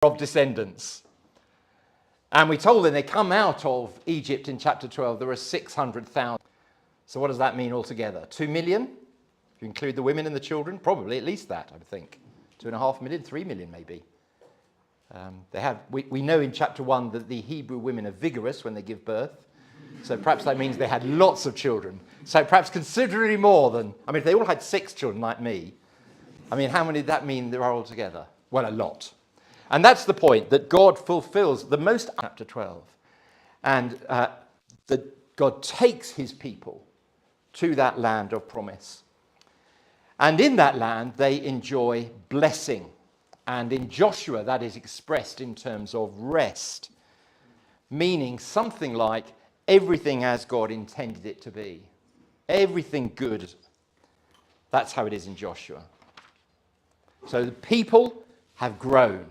of descendants. And we told them they come out of Egypt in chapter 12, there are 600,000. So what does that mean altogether? 2 million? If you include the women and the children, probably at least that, I would think. 2.5 million, 3 million maybe. We know in chapter 1 that the Hebrew women are vigorous when they give birth. So perhaps that means they had lots of children. So perhaps considerably more than, I mean, if they all had 6 children like me, I mean, how many did that mean there are altogether? Well, a lot. And that's the point, that God fulfills the most, chapter 12. And that God takes his people to that land of promise. And in that land, they enjoy blessing. And in Joshua, that is expressed in terms of rest, meaning something like everything as God intended it to be. Everything good. That's how it is in Joshua. So the people have grown.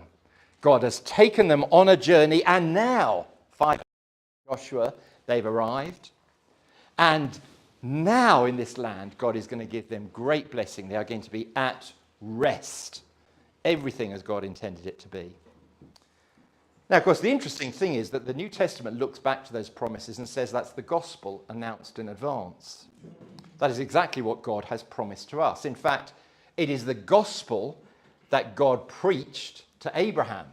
God has taken them on a journey, and now, 5 Joshua, they've arrived. And now in this land, God is going to give them great blessing. They are going to be at rest. Everything as God intended it to be. Now, of course, the interesting thing is that the New Testament looks back to those promises and says that's the gospel announced in advance. That is exactly what God has promised to us. In fact, it is the gospel that God preached to Abraham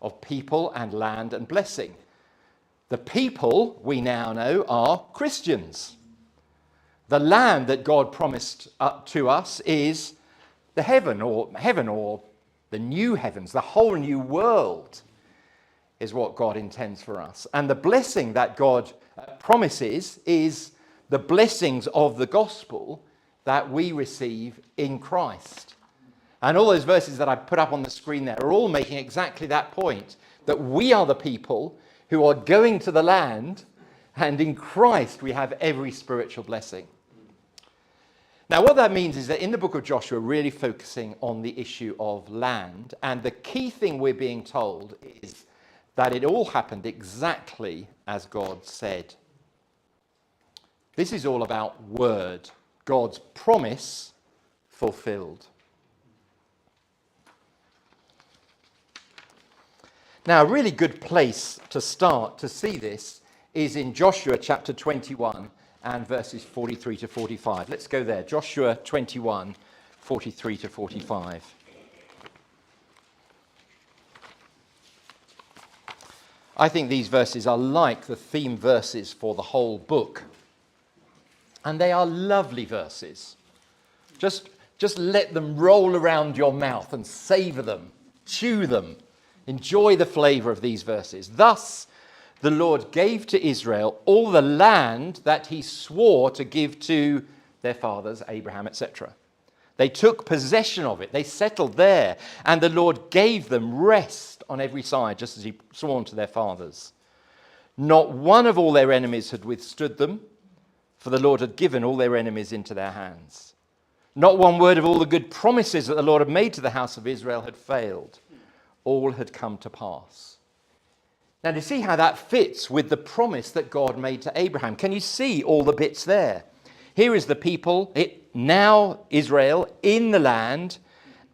of people and land and blessing. The people, we now know, are Christians. The land that God promised to us is the heaven or the new heavens, the whole new world is what God intends for us. And the blessing that God promises is the blessings of the gospel that we receive in Christ. And all those verses that I put up on the screen there are all making exactly that point, that we are the people who are going to the land, and in Christ we have every spiritual blessing. Now, what that means is that in the book of Joshua, really focusing on the issue of land, and the key thing we're being told is that it all happened exactly as God said. This is all about word, God's promise fulfilled. Now, a really good place to start to see this is in Joshua chapter 21 and verses 43 to 45. Let's go there. Joshua 21, 43 to 45. I think these verses are like the theme verses for the whole book. And they are lovely verses. Just let them roll around your mouth and savor them, chew them. Enjoy the flavor of these verses. Thus, the Lord gave to Israel all the land that he swore to give to their fathers, Abraham, etc. They took possession of it. They settled there. And the Lord gave them rest on every side, just as he sworn to their fathers. Not one of all their enemies had withstood them, for the Lord had given all their enemies into their hands. Not one word of all the good promises that the Lord had made to the house of Israel had failed. All had come to pass. Now, to see how that fits with the promise that God made to Abraham, can you see all the bits there? Here is the people, now Israel, in the land,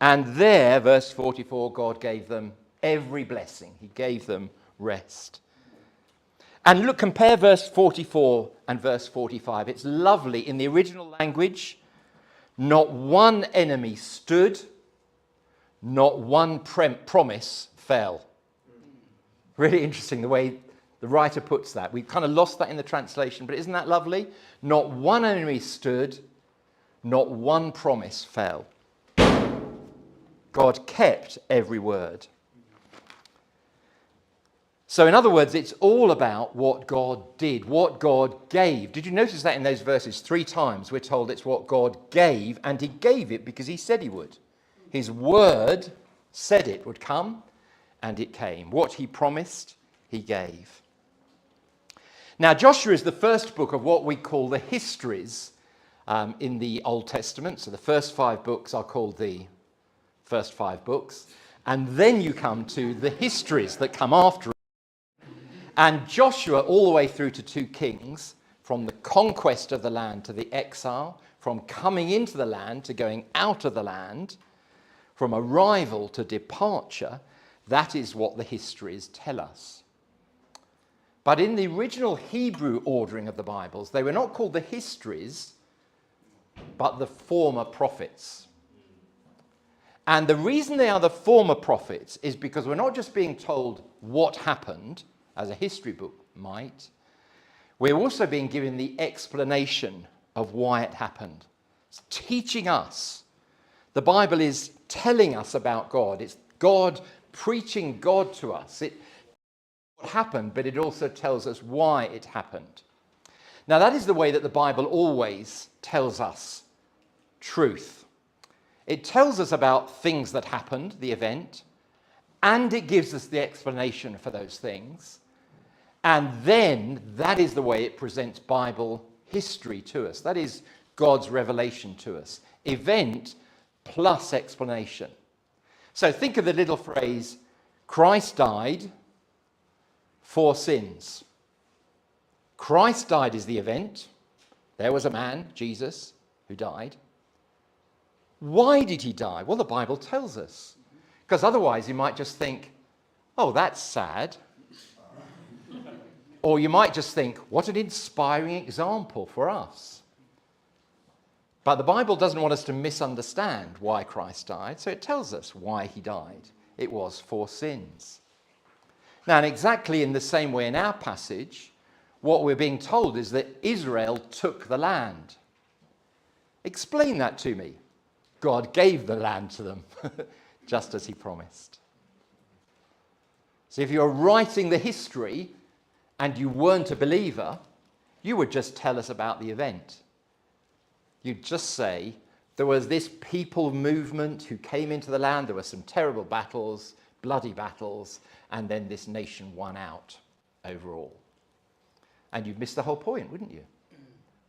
and there, verse 44, God gave them every blessing. He gave them rest. And look, compare verse 44 and verse 45. It's lovely. In the original language, not one enemy stood, not one promise fell. Really interesting the way the writer puts that. We've kind of lost that in the translation, but isn't that lovely? Not one enemy stood, not one promise fell. God kept every word. So in other words, it's all about what God did, what God gave. Did you notice that in those verses? 3 times we're told it's what God gave, and he gave it because he said he would. His word said it would come, and it came. What he promised, he gave. Now, Joshua is the first book of what we call the histories in the Old Testament. So the first 5 books are called the first 5 books. And then you come to the histories that come after it. And Joshua, all the way through to 2 Kings, from the conquest of the land to the exile, from coming into the land to going out of the land, from arrival to departure, That is what the histories tell us. But in the original Hebrew ordering of the Bibles, they were not called the histories, but the former prophets. And the reason they are the former prophets is because we're not just being told what happened, as a history book might, we're also being given the explanation of why it happened. It's teaching us. The Bible is telling us about God. It's God preaching God to us. It what happened, but it also tells us why it happened. Now, that is the way that the Bible always tells us truth. It tells us about things that happened, the event, and it gives us the explanation for those things. And then that is the way it presents Bible history to us. That is God's revelation to us. Event plus explanation. So think of the little phrase, Christ died for sins. Christ died is the event. There was a man, Jesus, who died. Why did he die? Well, the Bible tells us. Because otherwise you might just think, oh, that's sad. Or you might just think, what an inspiring example for us. But the Bible doesn't want us to misunderstand why Christ died, so it tells us why he died. It was for sins. Now, and exactly in the same way in our passage, what we're being told is that Israel took the land. Explain that to me. God gave the land to them, just as he promised. So if you're writing the history and you weren't a believer, you would just tell us about the event. You'd just say, there was this people movement who came into the land, there were some terrible battles, bloody battles, and then this nation won out overall. And you'd miss the whole point, wouldn't you?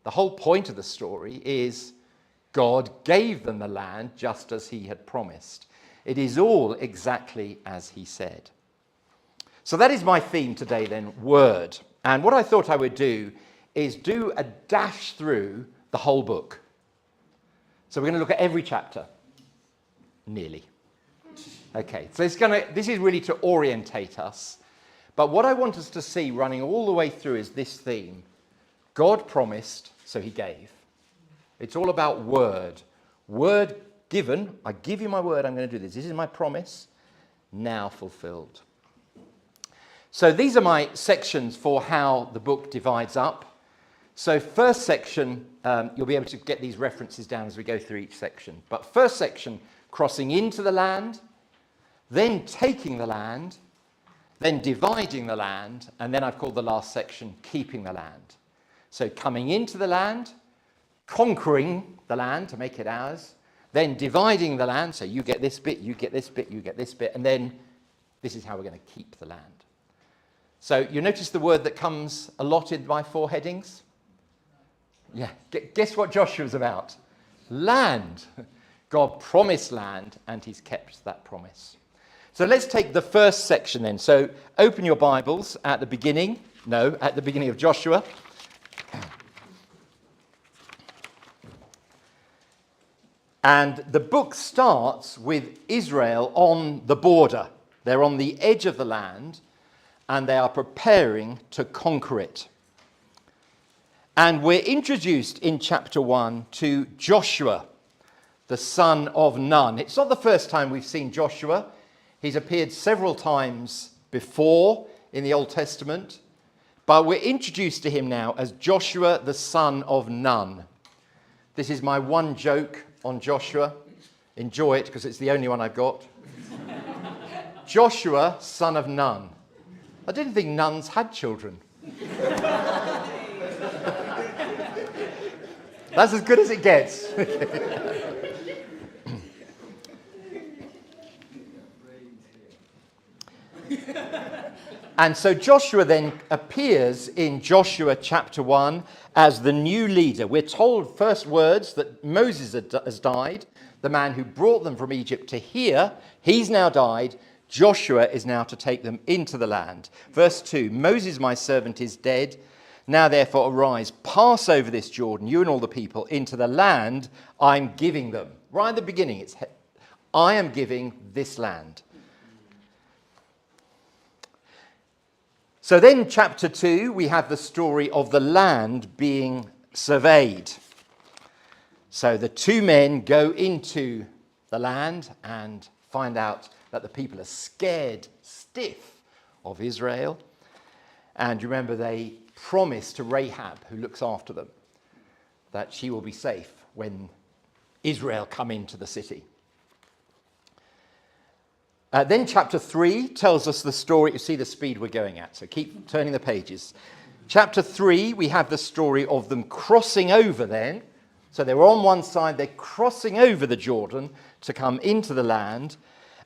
The whole point of the story is God gave them the land just as he had promised. It is all exactly as he said. So that is my theme today then, word. And what I thought I would do is do a dash through the whole book. So we're going to look at every chapter. Nearly. Okay, so this is really to orientate us. But what I want us to see running all the way through is this theme. God promised, so he gave. It's all about word. Word given. I give you my word, I'm going to do this. This is my promise, now fulfilled. So these are my sections for how the book divides up. So first section, you'll be able to get these references down as we go through each section. But first section, crossing into the land, then taking the land, then dividing the land, and then I've called the last section, keeping the land. So coming into the land, conquering the land to make it ours, then dividing the land, so you get this bit, you get this bit, you get this bit, and then this is how we're going to keep the land. So you notice the word that comes a lot in my 4 headings? Yeah, guess what Joshua's about? Land. God promised land, and he's kept that promise. So let's take the first section then. So open your Bibles at the beginning of Joshua. And the book starts with Israel on the border. They're on the edge of the land, and they are preparing to conquer it. And we're introduced in chapter 1 to Joshua, the son of Nun. It's not the first time we've seen Joshua. He's appeared several times before in the Old Testament, but we're introduced to him now as Joshua, the son of Nun. This is my one joke on Joshua. Enjoy it because it's the only one I've got. Joshua, son of Nun. I didn't think nuns had children. That's as good as it gets. And so Joshua then appears in Joshua chapter 1 as the new leader. We're told first words that Moses has died, the man who brought them from Egypt to here. He's now died. Joshua is now to take them into the land. Verse 2, Moses, my servant, is dead. Now therefore arise, pass over this Jordan, you and all the people, into the land I'm giving them. Right at the beginning, it's I am giving this land. So then chapter 2, we have the story of the land being surveyed. So the two men go into the land and find out that the people are scared stiff of Israel. And you remember they promise to Rahab, who looks after them, that she will be safe when Israel come into the city. Then chapter 3 tells us the story. You see the speed we're going at, so keep turning the pages. Chapter 3, we have the story of them crossing over then. So they were on one side, they're crossing over the Jordan to come into the land.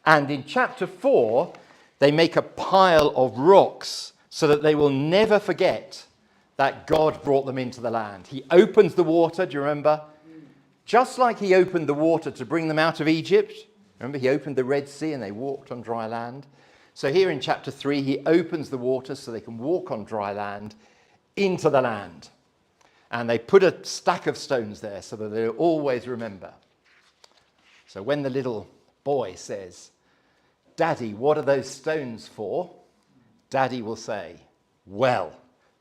And in chapter 4, they make a pile of rocks so that they will never forget that God brought them into the land. He opens the water, do you remember? Just like he opened the water to bring them out of Egypt. Remember, he opened the Red Sea and they walked on dry land. So here in chapter 3, he opens the water so they can walk on dry land into the land. And they put a stack of stones there so that they'll always remember. So when the little boy says, "Daddy, what are those stones for?" Daddy will say, "Well,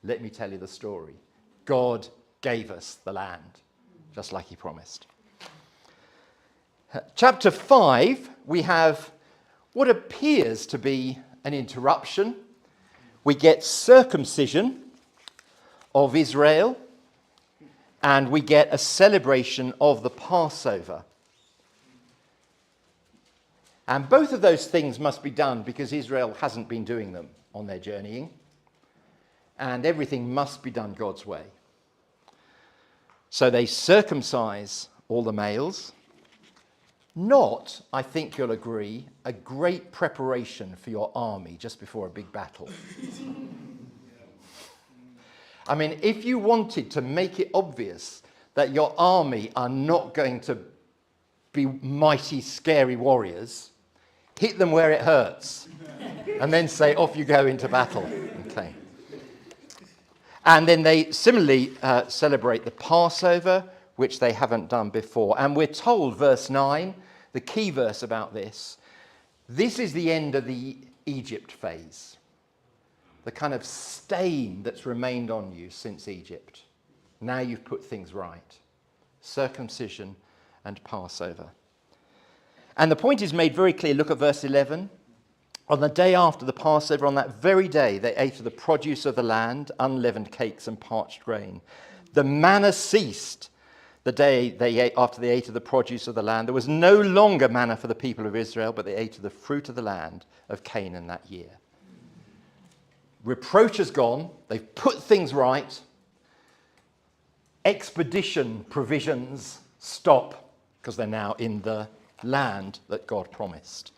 let me tell you the story. God gave us the land, just like he promised." Chapter 5, we have what appears to be an interruption. We get circumcision of Israel, and we get a celebration of the Passover. And both of those things must be done because Israel hasn't been doing them on their journeying. And everything must be done God's way. So they circumcise all the males. Not, I think you'll agree, a great preparation for your army just before a big battle. I mean, if you wanted to make it obvious that your army are not going to be mighty, scary warriors, hit them where it hurts, and then say, off you go into battle. Okay. And then they similarly celebrate the Passover, which they haven't done before. And we're told, verse 9, the key verse about this, this is the end of the Egypt phase. The kind of stain that's remained on you since Egypt. Now you've put things right. Circumcision and Passover. And the point is made very clear. Look at verse 11. On the day after the Passover, on that very day, they ate of the produce of the land, unleavened cakes and parched grain. The manna ceased the day after they ate of the produce of the land. There was no longer manna for the people of Israel, but they ate of the fruit of the land of Canaan that year. Reproach has gone. They've put things right. Expedition provisions stop because they're now in the land that God promised.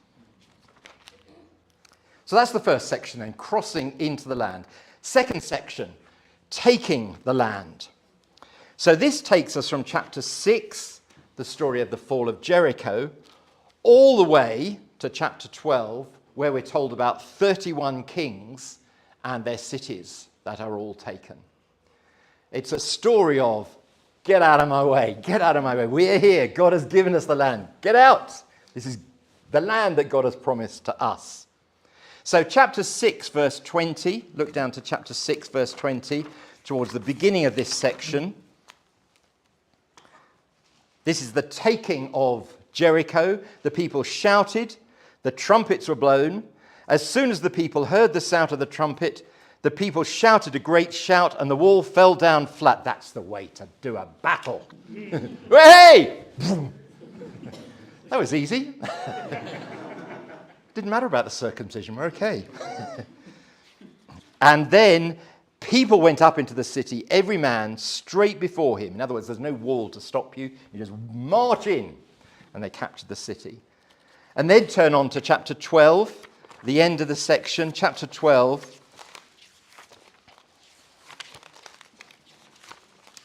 So that's the first section then, crossing into the land. Second section, taking the land. So this takes us from chapter 6, the story of the fall of Jericho, all the way to chapter 12, where we're told about 31 kings and their cities that are all taken. It's a story of, get out of my way, get out of my way. We're here. God has given us the land. Get out. This is the land that God has promised to us. So chapter 6, verse 20, look down to chapter 6, verse 20, towards the beginning of this section. This is the taking of Jericho. The people shouted, the trumpets were blown. As soon as the people heard the sound of the trumpet, the people shouted a great shout and the wall fell down flat. That's the way to do a battle. Hey! That was easy. Didn't matter about the circumcision. We're okay. And then people went up into the city, every man straight before him. In other words, there's no wall to stop you. You just march in. And they captured the city. And then turn on to chapter 12, the end of the section, chapter 12.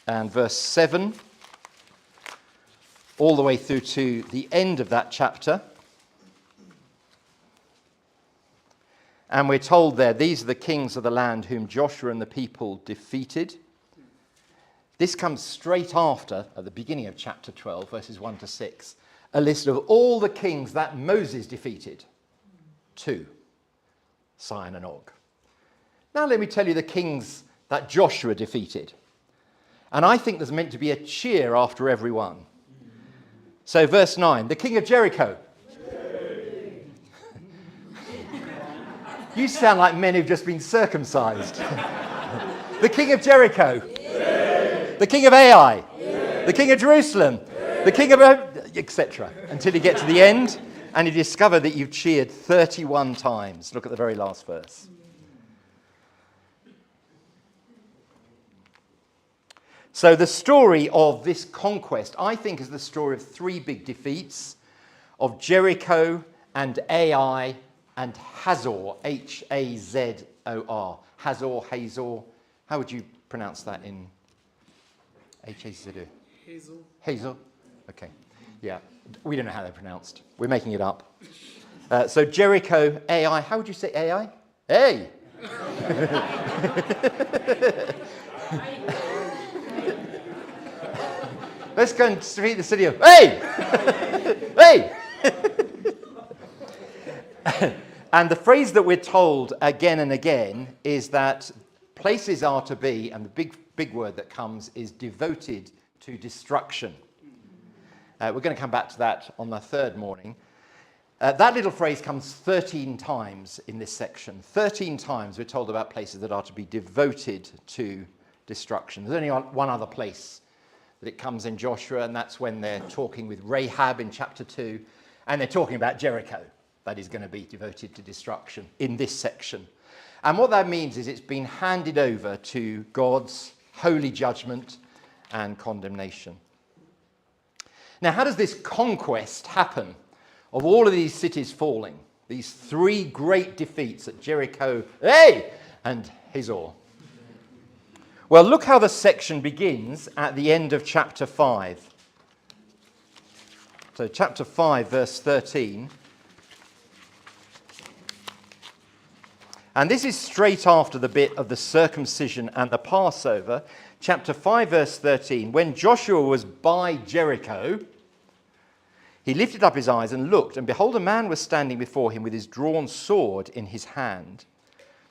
And verse 7, all the way through to the end of that chapter. And we're told there, these are the kings of the land whom Joshua and the people defeated. This comes straight after, at the beginning of chapter 12, verses 1 to 6, a list of all the kings that Moses defeated. 2, Sihon and Og. Now let me tell you the kings that Joshua defeated. And I think there's meant to be a cheer after every one. So verse 9, the king of Jericho. You sound like men who've just been circumcised. The king of Jericho. The king of Ai. The king of Jerusalem. The king of... etc. Until you get to the end and you discover that you've cheered 31 times. Look at the very last verse. So the story of this conquest, I think, is the story of three big defeats of Jericho and Ai and Hazor, H-A-Z-O-R. Hazor. How would you pronounce that in H-A-Z-O? Hazel. Okay. Yeah. We don't know how they're pronounced. We're making it up. So Jericho, Ai. How would you say Ai? Hey! Let's go and defeat the city of... Hey! Hey! And the phrase that we're told again and again is that places are to be, and the big word that comes is devoted to destruction. We're going to come back to that on the third morning. That little phrase comes 13 times in this section. 13 times we're told about places that are to be devoted to destruction. There's only one other place that it comes in Joshua, and that's when they're talking with Rahab in chapter 2, and they're talking about Jericho. That is going to be devoted to destruction in this section. And what that means is it's been handed over to God's holy judgment and condemnation. Now, how does this conquest happen of all of these cities falling? These three great defeats at Jericho, and Hazor. Well, look how the section begins at the end of chapter 5. So chapter 5, verse 13. And this is straight after the bit of the circumcision and the Passover. Chapter 5, verse 13. When Joshua was by Jericho, he lifted up his eyes and looked, and behold, a man was standing before him with his drawn sword in his hand.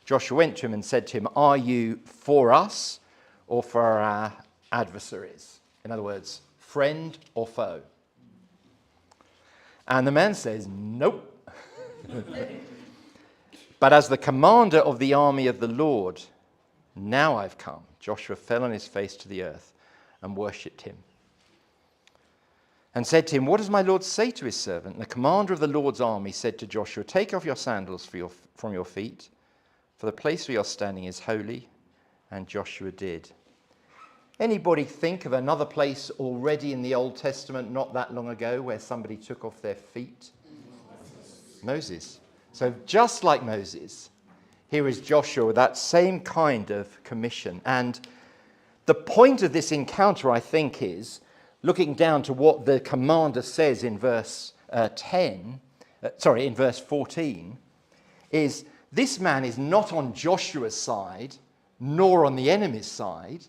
Joshua went to him and said to him, "Are you for us or for our adversaries?" In other words, friend or foe? And the man says, "Nope." But as the commander of the army of the Lord, now I've come. Joshua fell on his face to the earth and worshipped him. And said to him, "What does my Lord say to his servant?" And the commander of the Lord's army said to Joshua, "Take off your sandals from your feet, for the place where you're standing is holy." And Joshua did. Anybody think of another place already in the Old Testament not that long ago where somebody took off their feet? Moses. So just like Moses, here is Joshua with that same kind of commission. And the point of this encounter, I think, is looking down to what the commander says in verse 14, is this man is not on Joshua's side, nor on the enemy's side,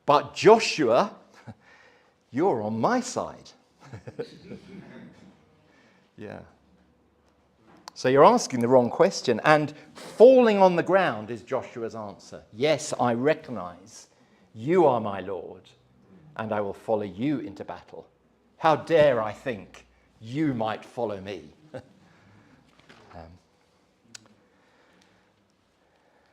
but Joshua, you're on my side. Yeah. So you're asking the wrong question, and falling on the ground is Joshua's answer. Yes, I recognize you are my Lord, and I will follow you into battle. How dare I think you might follow me?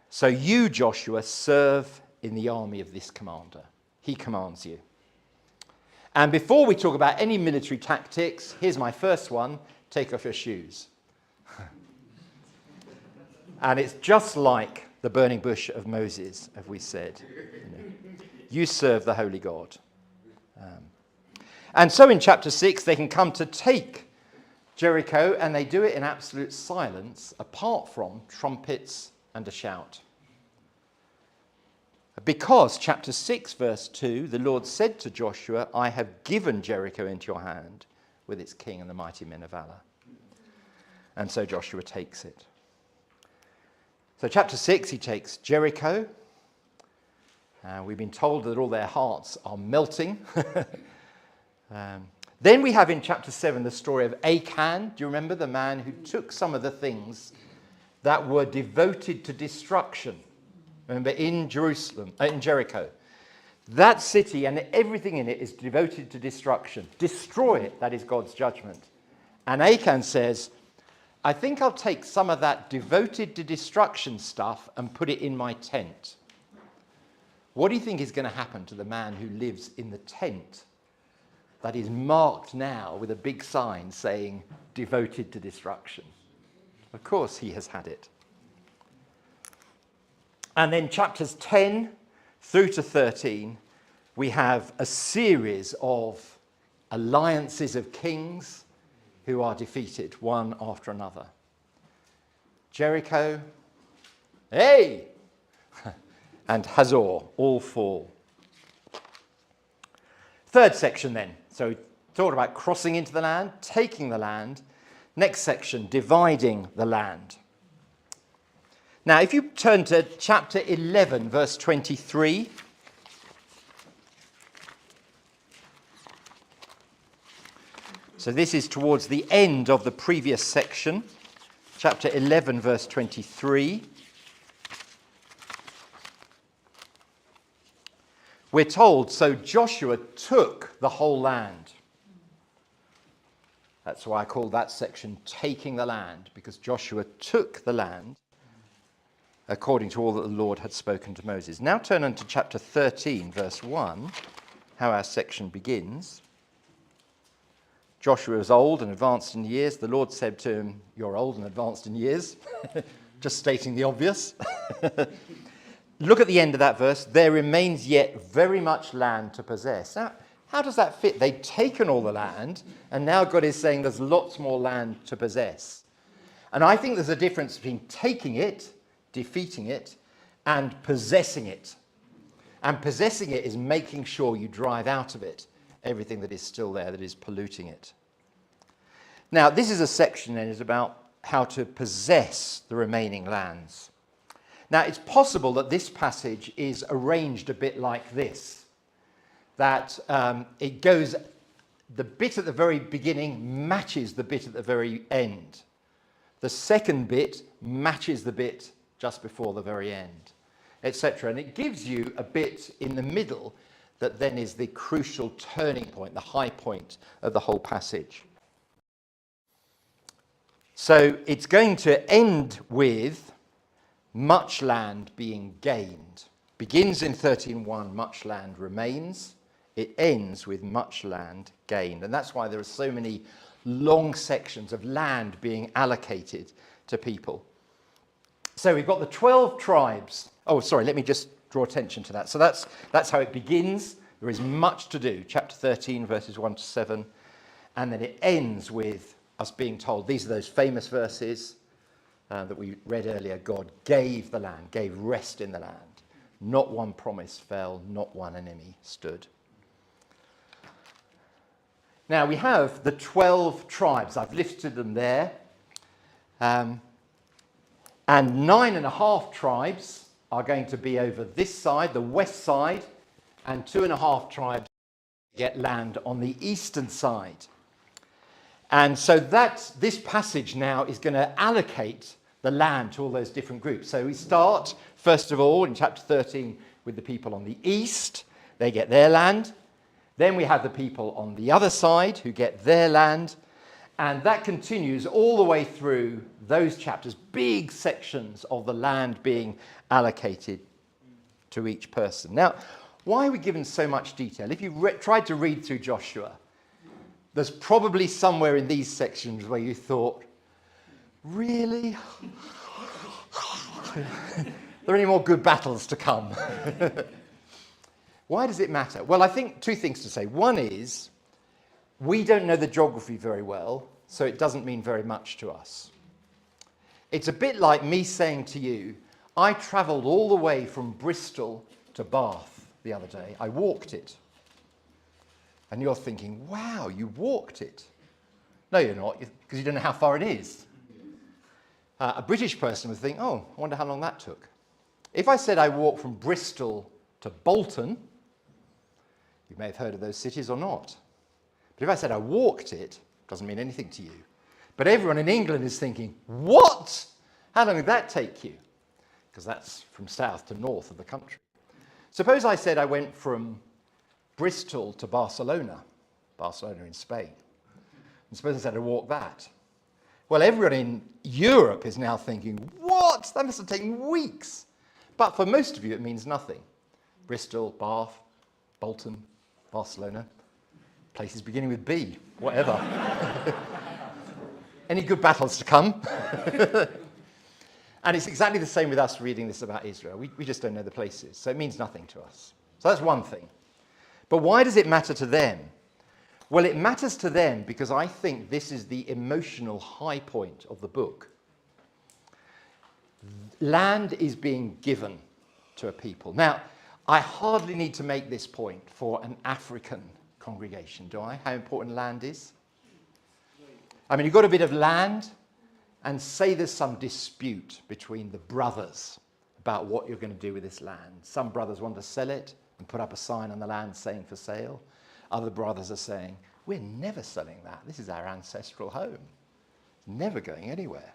So you, Joshua, serve in the army of this commander. He commands you. And before we talk about any military tactics, here's my first one: take off your shoes. And it's just like the burning bush of Moses, as we said. You serve the holy God. And so in chapter 6, they can come to take Jericho, and they do it in absolute silence, apart from trumpets and a shout. Because, chapter 6, verse 2, the Lord said to Joshua, "I have given Jericho into your hand with its king and the mighty men of valor." And so Joshua takes it. So chapter 6, he takes Jericho. We've been told that all their hearts are melting. Then we have in chapter 7 the story of Achan. Do you remember the man who took some of the things that were devoted to destruction? Remember, in Jericho. That city and everything in it is devoted to destruction. Destroy it, that is God's judgment. And Achan says, I think I'll take some of that devoted to destruction stuff and put it in my tent. What do you think is going to happen to the man who lives in the tent that is marked now with a big sign saying devoted to destruction? Of course, he has had it. And then chapters 10 through to 13, we have a series of alliances of kings who are defeated one after another. Jericho, hey! And Hazor all fall. Third section then. So we talked about crossing into the land, taking the land. Next section, dividing the land. Now, if you turn to chapter 11, verse 23. So this is towards the end of the previous section. Chapter 11, verse 23. We're told, so Joshua took the whole land. That's why I call that section taking the land, because Joshua took the land according to all that the Lord had spoken to Moses. Now turn on to chapter 13, verse 1, how our section begins. Joshua was old and advanced in years. The Lord said to him, you're old and advanced in years. Just stating the obvious. Look at the end of that verse. There remains yet very much land to possess. Now, how does that fit? They've taken all the land, and now God is saying there's lots more land to possess. And I think there's a difference between taking it, defeating it, and possessing it. And possessing it is making sure you drive out of it everything that is still there, that is polluting it. Now, this is a section then is about how to possess the remaining lands. Now, it's possible that this passage is arranged a bit like this, that it goes, the bit at the very beginning matches the bit at the very end. The second bit matches the bit just before the very end, etc. And it gives you a bit in the middle that then is the crucial turning point, the high point of the whole passage. So it's going to end with much land being gained. Begins in 13:1, much land remains. It ends with much land gained. And that's why there are so many long sections of land being allocated to people. So we've got the 12 tribes. Oh, sorry, let me just draw attention to that. So that's how it begins. There is much to do. Chapter 13, verses 1 to 7. And then it ends with us being told, these are those famous verses that we read earlier. God gave the land, gave rest in the land. Not one promise fell, not one enemy stood. Now we have the 12 tribes. I've listed them there. And 9.5 tribes are going to be over this side, the west side, and 2.5 tribes get land on the eastern side. And so this passage now is going to allocate the land to all those different groups. So we start, first of all, in chapter 13 with the people on the east. They get their land. Then we have the people on the other side who get their land. And that continues all the way through those chapters, big sections of the land being allocated to each person. Now, why are we given so much detail? If you tried to read through Joshua, there's probably somewhere in these sections where you thought, really? Are there any more good battles to come? Why does it matter? Well, I think two things to say. One is, we don't know the geography very well, so it doesn't mean very much to us. It's a bit like me saying to you, I travelled all the way from Bristol to Bath the other day. I walked it. And you're thinking, wow, you walked it. No, you're not, because you don't know how far it is. A British person would think, oh, I wonder how long that took. If I said I walked from Bristol to Bolton, you may have heard of those cities or not. But if I said I walked it, it doesn't mean anything to you. But everyone in England is thinking, what? How long did that take you? because that's from south to north of the country. Suppose I said I went from Bristol to Barcelona in Spain. And suppose I said I walked that. Well, everyone in Europe is now thinking, what? That must have taken weeks. But for most of you, it means nothing. Bristol, Bath, Bolton, Barcelona, places beginning with B, whatever. Any good battles to come? And it's exactly the same with us reading this about Israel. We just don't know the places, so it means nothing to us. So that's one thing. But why does it matter to them? Well, it matters to them because I think this is the emotional high point of the book. Land is being given to a people. Now, I hardly need to make this point for an African congregation, do I? How important land is? I mean, you've got a bit of land, and say there's some dispute between the brothers about what you're going to do with this land. Some brothers want to sell it and put up a sign on the land saying for sale. Other brothers are saying, we're never selling that. This is our ancestral home. It's never going anywhere.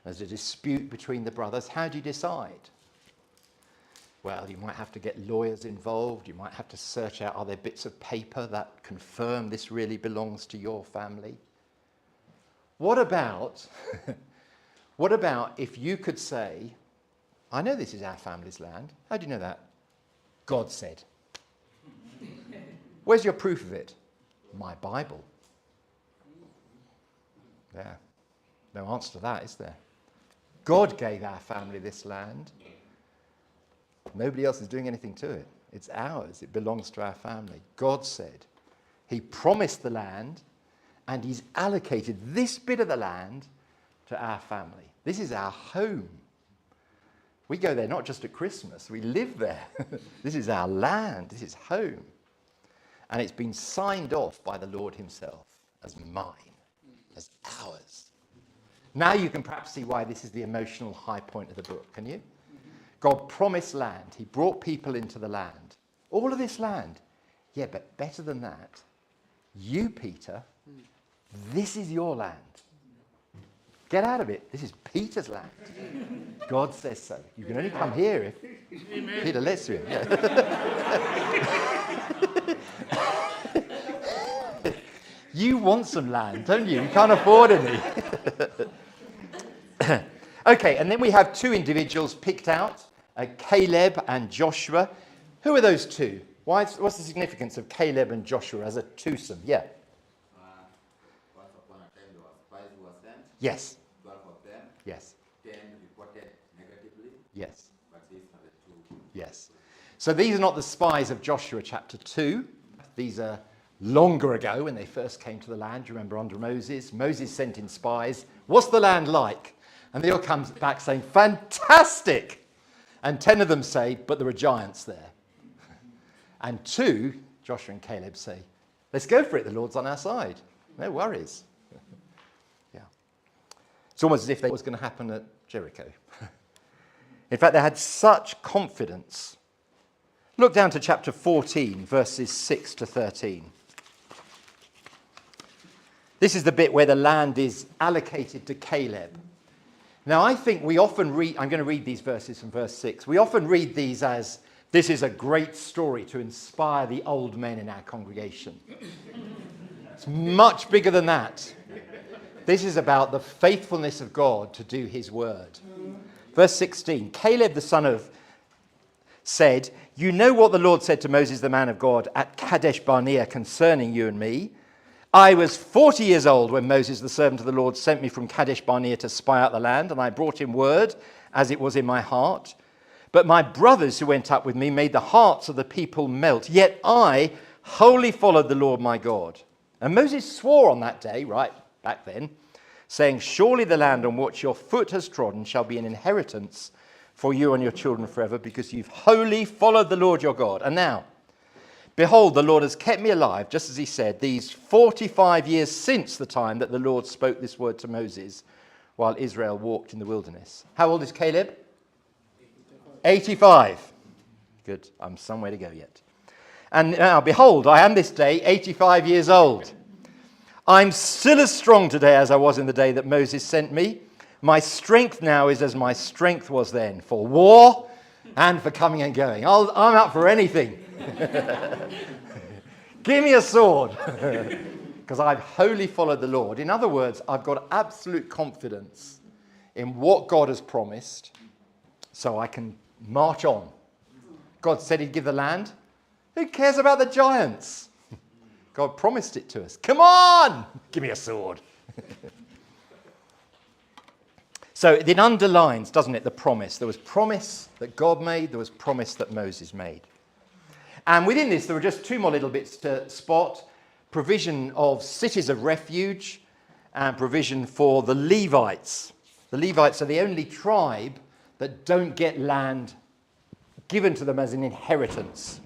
There's a dispute between the brothers. How do you decide? Well, you might have to get lawyers involved. You might have to search out, are there bits of paper that confirm this really belongs to your family? What about if you could say, I know this is our family's land. How do you know that? God said. Where's your proof of it? My Bible. There. No answer to that, is there? God gave our family this land. Nobody else is doing anything to it. It's ours. It belongs to our family. God said. He promised the land, and he's allocated this bit of the land to our family. This is our home. We go there not just at Christmas. We live there. This is our land. This is home. And it's been signed off by the Lord himself as mine, as ours. Now you can perhaps see why this is the emotional high point of the book, can you? God promised land. He brought people into the land. All of this land. Yeah, but better than that, you, Peter, this is your land. Get out of it. This is Peter's land. God says so. You can only come here if Peter lets you. You want some land, don't you? You can't afford any. Okay, and then we have two individuals picked out, Caleb and Joshua. Who are those two? What's the significance of Caleb and Joshua as a twosome? Yeah. Once upon a time, there were spies who were sent. Yes. 12 of them. Yes. 10 reported negatively. Yes. But these are the 2. Yes. So these are not the spies of Joshua chapter 2. These are longer ago when they first came to the land. Do you remember under Moses? Moses sent in spies. What's the land like? And they all come back saying, fantastic! And 10 of them say, but there are giants there. And 2, Joshua and Caleb say, let's go for it. The Lord's on our side. No worries. Yeah. It's almost as if that was going to happen at Jericho. In fact, they had such confidence. Look down to chapter 14, verses 6 to 13. This is the bit where the land is allocated to Caleb. Now, I think we often read, I'm going to read these verses from verse 6. We often read these as, this is a great story to inspire the old men in our congregation. It's much bigger than that. This is about the faithfulness of God to do his word. Verse 16, Caleb the son of said, you know what the Lord said to Moses, the man of God, at Kadesh Barnea concerning you and me. I was 40 years old when Moses, the servant of the Lord, sent me from Kadesh Barnea to spy out the land, and I brought him word as it was in my heart. But my brothers who went up with me made the hearts of the people melt. Yet I wholly followed the Lord my God. And Moses swore on that day, right back then, saying, surely the land on which your foot has trodden shall be an inheritance for you and your children forever, because you've wholly followed the Lord your God. And now, behold, the Lord has kept me alive, just as he said, these 45 years since the time that the Lord spoke this word to Moses while Israel walked in the wilderness. How old is Caleb? 85. Good, I'm somewhere to go yet. And now, behold, I am this day 85 years old. I'm still as strong today as I was in the day that Moses sent me. My strength now is as my strength was then, for war and for coming and going. I'm up for anything. Give me a sword, because I've wholly followed the Lord. In other words, I've got absolute confidence in what God has promised, so I can march on. God said he'd give the land. Who cares about the giants? God promised it to us. Come on, give me a sword. So it underlines, doesn't it, the promise. There was promise that God made. There was promise that Moses made. And within this, there were just two more little bits to spot. Provision of cities of refuge and provision for the Levites. The Levites are the only tribe that don't get land given to them as an inheritance.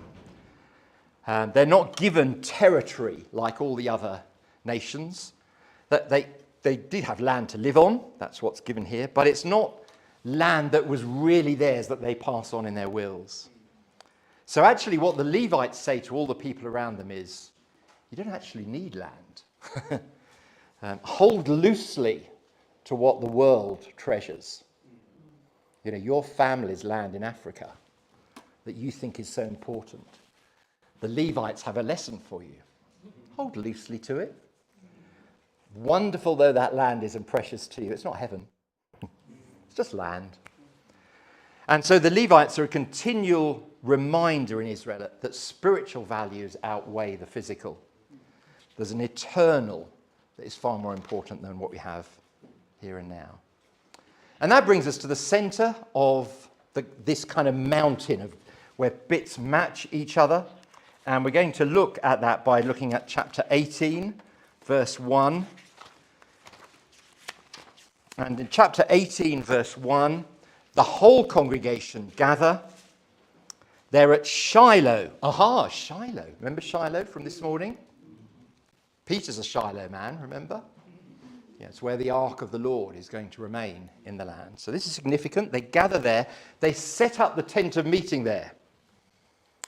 They're not given territory like all the other nations. They did have land to live on. That's what's given here. But it's not land that was really theirs that they pass on in their wills. So actually what the Levites say to all the people around them is, you don't actually need land. Hold loosely to what the world treasures. You know, your family's land in Africa that you think is so important. The Levites have a lesson for you. Hold loosely to it. Wonderful though that land is and precious to you, it's not heaven. It's just land. And so the Levites are a continual reminder in Israel that spiritual values outweigh the physical. There's an eternal that is far more important than what we have here and now. And that brings us to the center of this kind of mountain of where bits match each other. And we're going to look at that by looking at chapter 18, verse 1. And in chapter 18, verse 1, the whole congregation gather. They're at Shiloh. Aha, Shiloh. Remember Shiloh from this morning? Peter's a Shiloh man, remember? Yeah, it's where the ark of the Lord is going to remain in the land. So this is significant. They gather there. They set up the tent of meeting there.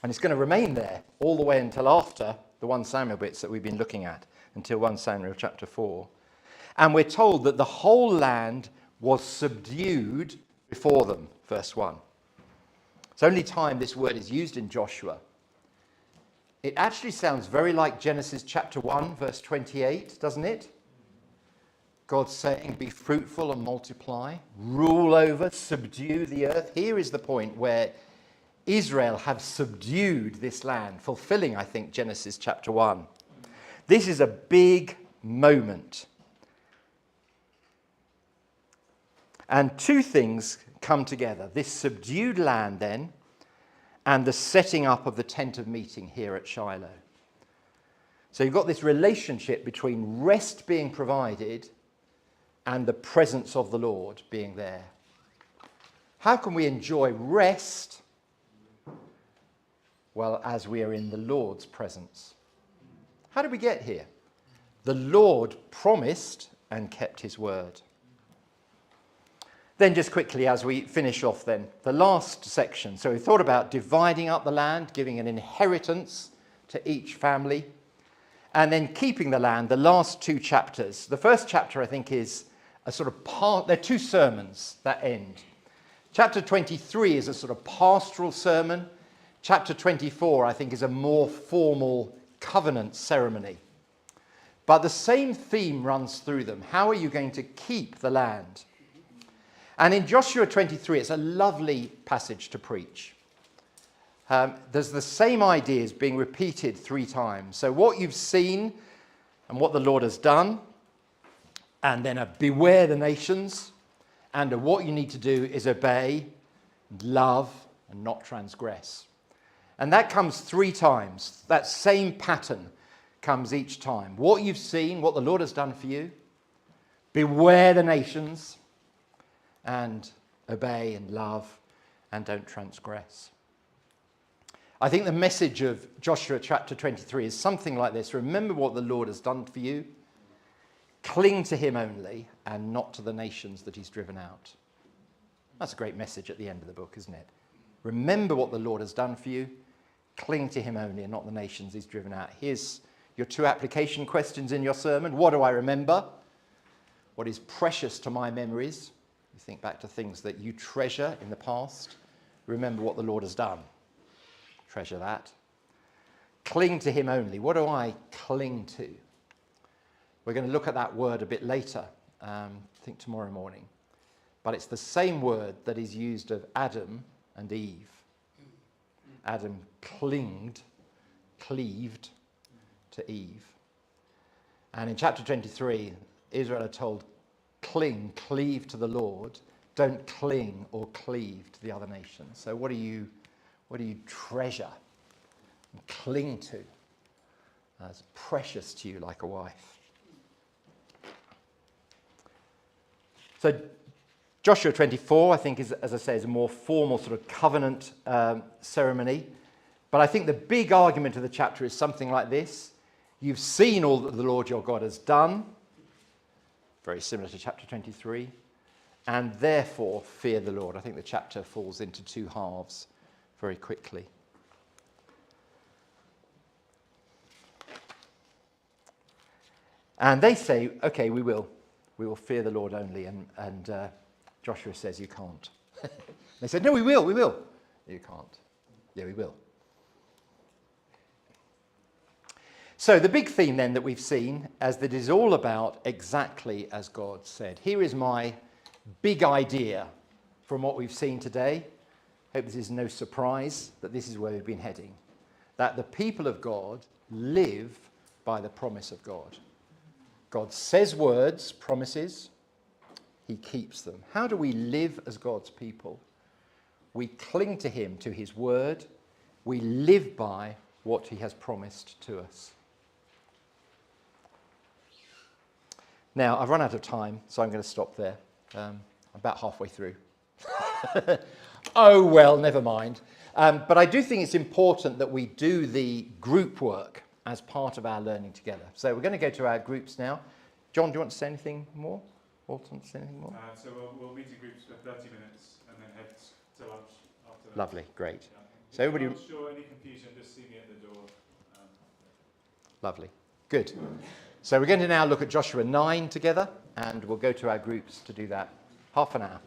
And it's going to remain there all the way until after the 1 Samuel bits that we've been looking at, until 1 Samuel chapter 4. And we're told that the whole land was subdued before them, verse 1. It's the only time this word is used in Joshua. It actually sounds very like Genesis chapter 1, verse 28, doesn't it? God saying, be fruitful and multiply, rule over, subdue the earth. Here is the point where Israel have subdued this land, fulfilling, I think, Genesis chapter 1. This is a big moment. And two things come together. This subdued land then, and the setting up of the tent of meeting here at Shiloh. So you've got this relationship between rest being provided and the presence of the Lord being there. How can we enjoy rest? Well, as we are in the Lord's presence. How did we get here? The Lord promised and kept his word. Then just quickly as we finish off then, the last section. So we thought about dividing up the land, giving an inheritance to each family, and then keeping the land, the last two chapters. The first chapter, I think, is a sort of part, there are two sermons that end. Chapter 23 is a sort of pastoral sermon. Chapter 24, I think, is a more formal covenant ceremony. But the same theme runs through them. How are you going to keep the land? And in Joshua 23, it's a lovely passage to preach. There's the same ideas being repeated 3 times. So what you've seen and what the Lord has done, and then a beware the nations, and what you need to do is obey, love, and not transgress. And that comes 3 times. That same pattern comes each time. What you've seen, what the Lord has done for you, beware the nations, and obey and love and don't transgress. I think the message of Joshua chapter 23 is something like this. Remember what the Lord has done for you. Cling to him only and not to the nations that he's driven out. That's a great message at the end of the book, isn't it? Remember what the Lord has done for you. Cling to him only and not the nations he's driven out. Here's your 2 application questions in your sermon. What do I remember? What is precious to my memories? You think back to things that you treasure in the past. Remember what the Lord has done. Treasure that. Cling to him only. What do I cling to? We're going to look at that word a bit later, I think tomorrow morning. But it's the same word that is used of Adam and Eve. Adam cleaved to Eve. And in chapter 23, Israel are told, cleave to the Lord. Don't cling or cleave to the other nations. So what do you treasure and cling to as precious to you like a wife? So Joshua 24, I think, is, as I say, is a more formal sort of covenant ceremony. But I think the big argument of the chapter is something like this. You've seen all that the Lord your God has done, very similar to chapter 23, and therefore fear the Lord. I think the chapter falls into two halves very quickly. And they say, okay, we will fear the Lord only. And Joshua says, you can't. They said, no, we will. You can't. Yeah, we will. So the big theme then that we've seen is that it is all about exactly as God said. Here is my big idea from what we've seen today. Hope this is no surprise that this is where we've been heading. That the people of God live by the promise of God. God says words, promises, he keeps them. How do we live as God's people? We cling to him, to his word. We live by what he has promised to us. Now, I've run out of time, so I'm going to stop there. I'm about halfway through. Oh, well, never mind. But I do think it's important that we do the group work as part of our learning together. So we're going to go to our groups now. John, do you want to say anything more? Walton, say anything more? So we'll meet in groups for 30 minutes and then head to lunch after that. Lovely, great. Yeah. So everybody... If you're not sure, any confusion, just see me at the door. Lovely, good. So we're going to now look at Joshua 9 together, and we'll go to our groups to do that. Half an hour.